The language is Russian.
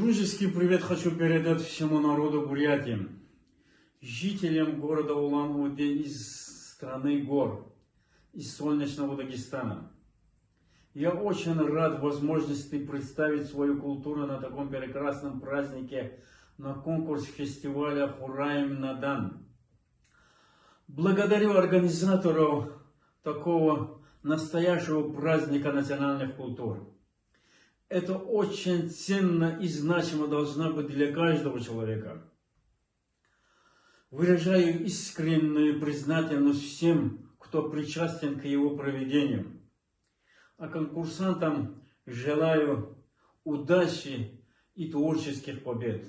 Дружеский привет хочу передать всему народу Бурятии, жителям города Улан-Удэ из страны гор, из солнечного Дагестана. Я очень рад возможности представить свою культуру на таком прекрасном празднике, на конкурс фестиваля Хураим Надан. Благодарю организаторов такого настоящего праздника национальных культур. Это очень ценно и значимо должно быть для каждого человека. Выражаю искреннюю признательность всем, кто причастен к его проведению. А конкурсантам желаю удачи и творческих побед.